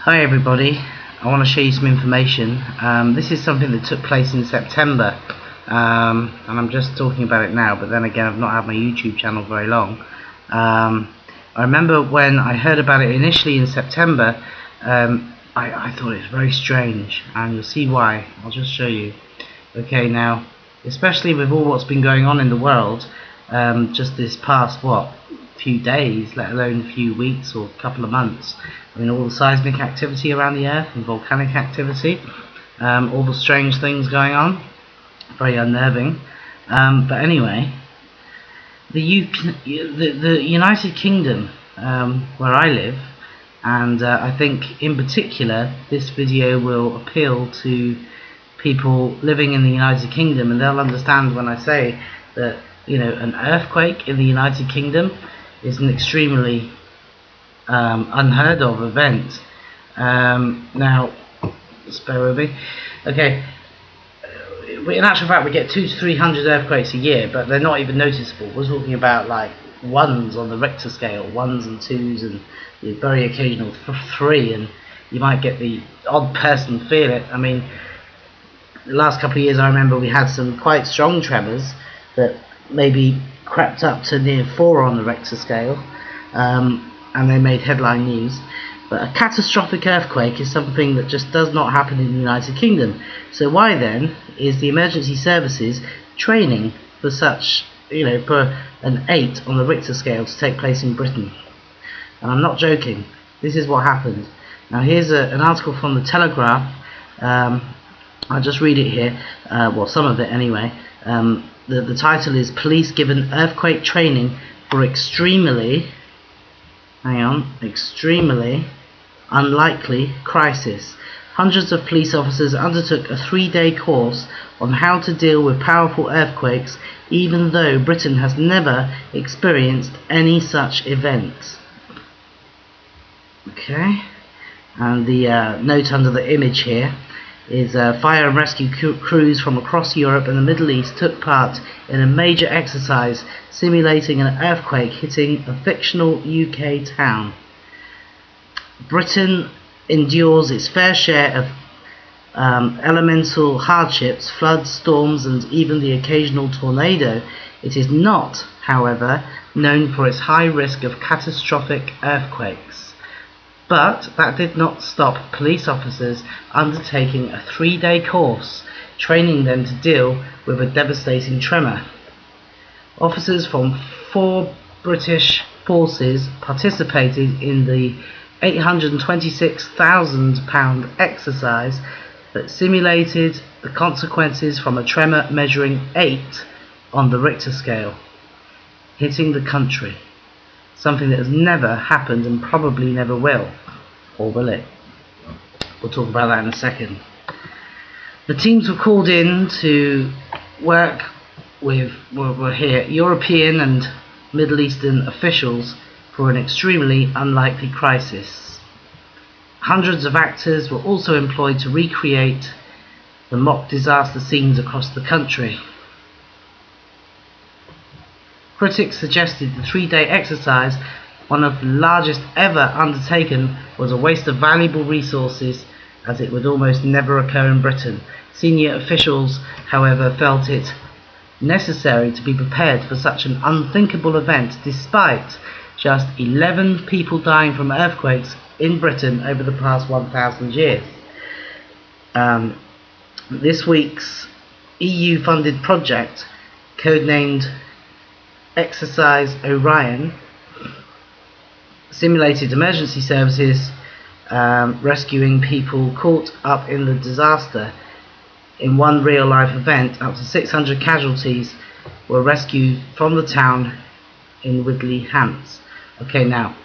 Hi everybody, I want to show you some information. This is something that took place in September, and I'm just talking about it now, but then again I've not had my YouTube channel very long. I remember when I heard about it initially in September, I thought it was very strange, and you'll see why. I'll just show you. Okay, now, especially with all what's been going on in the world, just this past, few days, let alone a few weeks or a couple of months. I mean, all the seismic activity around the Earth and volcanic activity, all the strange things going on, very unnerving. But anyway, the United Kingdom, where I live, and I think in particular this video will appeal to people living in the United Kingdom, and they'll understand when I say that, you know, an earthquake in the United Kingdom is an extremely unheard of event. Now, just bear with me. Okay, in actual fact we get 200 to 300 earthquakes a year, but they're not even noticeable. We're talking about like ones on the Richter scale, ones and twos, and the very occasional three, and you might get the odd person feel it. I mean, the last couple of years I remember we had some quite strong tremors that maybe crept up to near 4 on the Richter scale, and they made headline news. But a catastrophic earthquake is something that just does not happen in the United Kingdom. So why then is the emergency services training for such, you know, for an 8 on the Richter scale to take place in Britain? And I'm not joking, this is what happened. Now here's an article from the Telegraph. I'll just read it here, well, some of it anyway. The title is "Police Given Earthquake Training for Extremely Unlikely Crisis." Hundreds of police officers undertook a 3-day course on how to deal with powerful earthquakes, even though Britain has never experienced any such events. Okay, and the note under the image here is fire and rescue crews from across Europe and the Middle East took part in a major exercise simulating an earthquake hitting a fictional UK town. Britain endures its fair share of elemental hardships, floods, storms, and even the occasional tornado. It is not, however, known for its high risk of catastrophic earthquakes. But that did not stop police officers undertaking a 3-day course, training them to deal with a devastating tremor. Officers from 4 British forces participated in the £826,000 exercise that simulated the consequences from a tremor measuring 8 on the Richter scale, hitting the country. Something that has never happened and probably never will. Or will it? We'll talk about that in a second. The teams were called in to work with European and Middle Eastern officials for an extremely unlikely crisis. Hundreds of actors were also employed to recreate the mock disaster scenes across the country. Critics suggested the 3-day exercise, one of the largest ever undertaken, was a waste of valuable resources as it would almost never occur in Britain. Senior officials, however, felt it necessary to be prepared for such an unthinkable event, despite just 11 people dying from earthquakes in Britain over the past 1,000 years. This week's EU-funded project, codenamed Exercise Orion, simulated emergency services rescuing people caught up in the disaster. In one real-life event, up to 600 casualties were rescued from the town in Widley, Hants. Okay, now,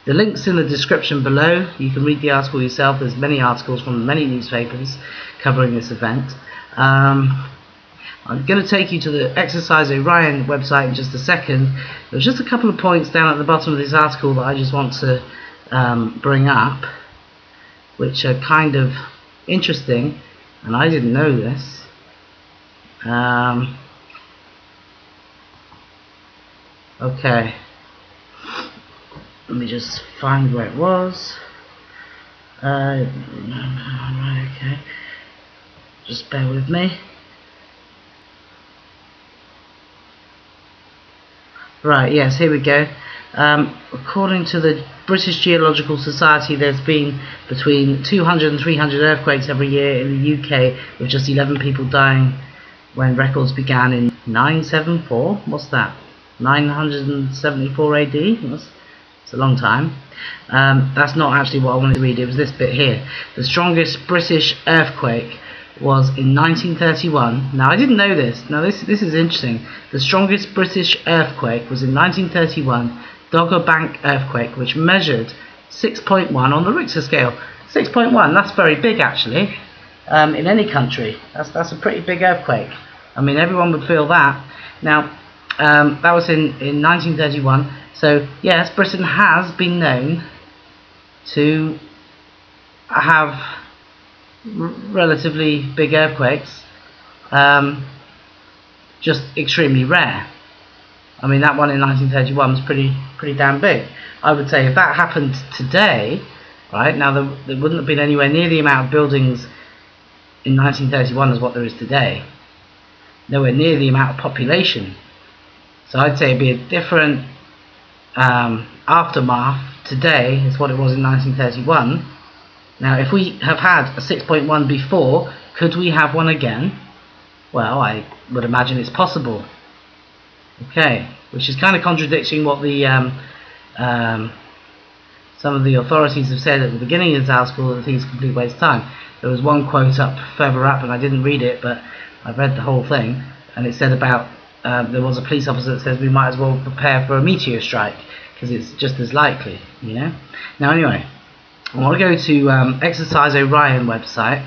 the link's in the description below. You can read the article yourself. There's many articles from many newspapers covering this event. I'm going to take you to the Exercise Orion website in just a second. There's just a couple of points down at the bottom of this article that I just want to bring up, which are kind of interesting, and I didn't know this. Okay, let me just find where it was. Right, okay. Just bear with me. Right, yes, here we go. According to the British Geological Society, there's been between 200 and 300 earthquakes every year in the UK, with just 11 people dying when records began in 974. What's that? 974 AD? It's a long time. That's not actually what I wanted to read. It was this bit here. The strongest British earthquake was in 1931. Now I didn't know this. Now this is interesting. The strongest British earthquake was in 1931, Dogger Bank earthquake, which measured 6.1 on the Richter scale. 6.1. That's very big actually. In any country, that's a pretty big earthquake. I mean, everyone would feel that. Now that was in 1931. So yes, Britain has been known to have relatively big earthquakes, just extremely rare. I mean, that one in 1931 was pretty damn big. I would say if that happened today, right now, there wouldn't have been anywhere near the amount of buildings in 1931 as what there is today. Nowhere near the amount of population. So I'd say it'd be a different aftermath today is what it was in 1931. Now, if we have had a 6.1 before, could we have one again? Well, I would imagine it's possible. Okay, which is kind of contradicting what the some of the authorities have said at the beginning of this article, that the thing's a complete waste of time. There was one quote further up, and I didn't read it, but I've read the whole thing, and it said about there was a police officer that says we might as well prepare for a meteor strike because it's just as likely, you know. Now, anyway, I want to go to Exercise Orion website.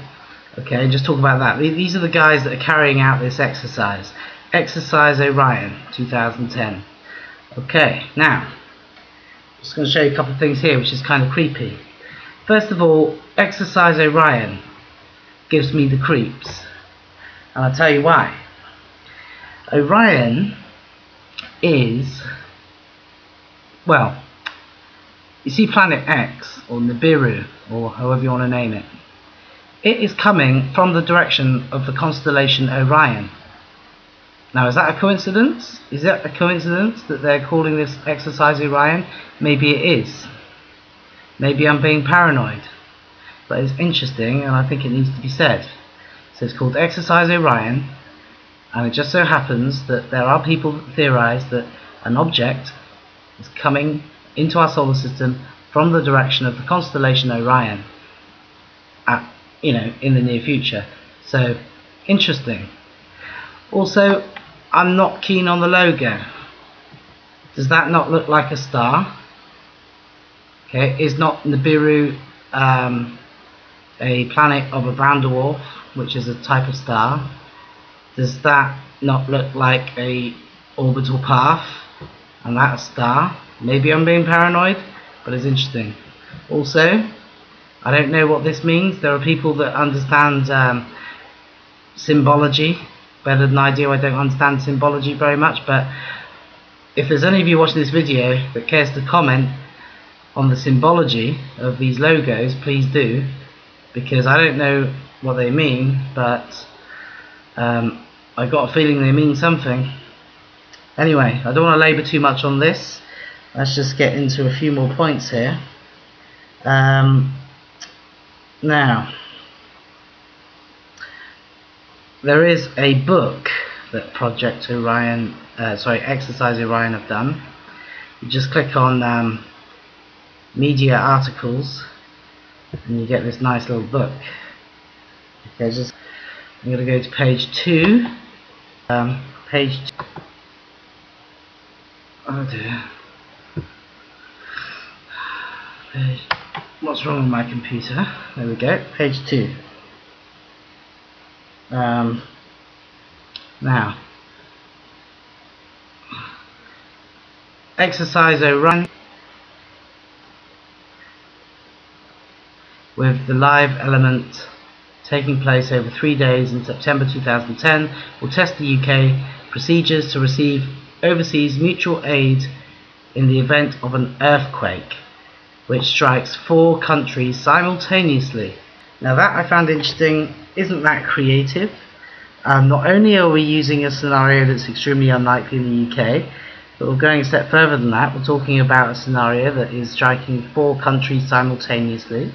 Okay, just talk about that. These are the guys that are carrying out this exercise. Exercise Orion 2010. Okay, now just going to show you a couple of things here, which is kind of creepy. First of all, Exercise Orion gives me the creeps, and I'll tell you why. Orion is, well, you see Planet X, or Nibiru, or however you want to name it. It is coming from the direction of the constellation Orion. Now, is that a coincidence? Is it a coincidence that they're calling this Exercise Orion? Maybe it is. Maybe I'm being paranoid. But it's interesting, and I think it needs to be said. So it's called Exercise Orion, and it just so happens that there are people that theorize that an object is coming into our solar system from the direction of the constellation Orion in the near future. So interesting. Also, I'm not keen on the logo. Does that not look like a star? Okay, is not Nibiru a planet of a brown dwarf, which is a type of star? Does that not look like a orbital path, and that's a star? Maybe I'm being paranoid, but it's interesting. Also, I don't know what this means. There are people that understand symbology better than I do. I don't understand symbology very much, but if there's any of you watching this video that cares to comment on the symbology of these logos, please do, because I don't know what they mean, but I got a feeling they mean something. Anyway, I don't want to labour too much on this. Let's just get into a few more points here. Now, there is a book that Project Orion, Exercise Orion have done. You just click on media articles, and you get this nice little book. Okay, I'm going to go to page 2. Page 2. Oh dear. What's wrong with my computer? There we go. Page 2. Now, Exercise Orion with the live element taking place over 3 days in September 2010 will test the UK procedures to receive overseas mutual aid in the event of an earthquake. which strikes 4 countries simultaneously. Now that I found interesting. Isn't that creative? Not only are we using a scenario that's extremely unlikely in the UK, but we're going a step further than that. We're talking about a scenario that is striking 4 countries simultaneously.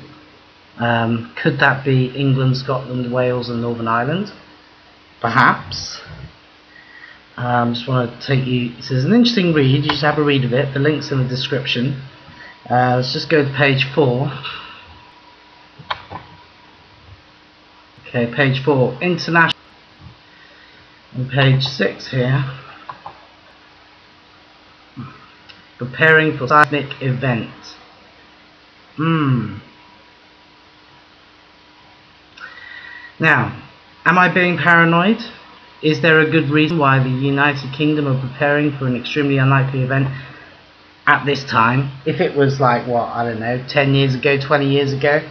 Could that be England, Scotland, Wales and Northern Ireland? Perhaps. Just want to take you, this is an interesting read, you just have a read of it, the link's in the description. Let's just go to page 4. Okay, page 4, international. And page 6 here, preparing for seismic event. Now, am I being paranoid? Is there a good reason why the United Kingdom are preparing for an extremely unlikely event at this time? If it was like, what, I don't know, 10 years ago, 20 years ago,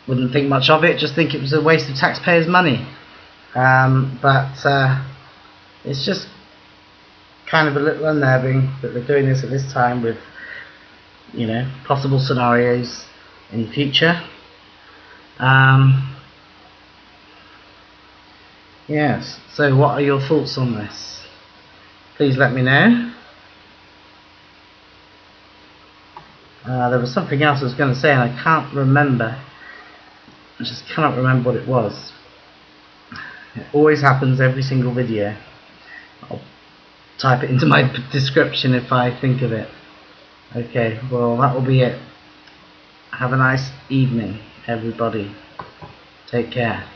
wouldn't think much of it, just think it was a waste of taxpayers' money. But it's just kind of a little unnerving that they're doing this at this time with, you know, possible scenarios in the future. Yes, so what are your thoughts on this? Please let me know. There was something else I was going to say and I can't remember. I just cannot remember what it was. It always happens every single video. I'll type it into my description if I think of it. Okay, well that will be it. Have a nice evening, everybody. Take care.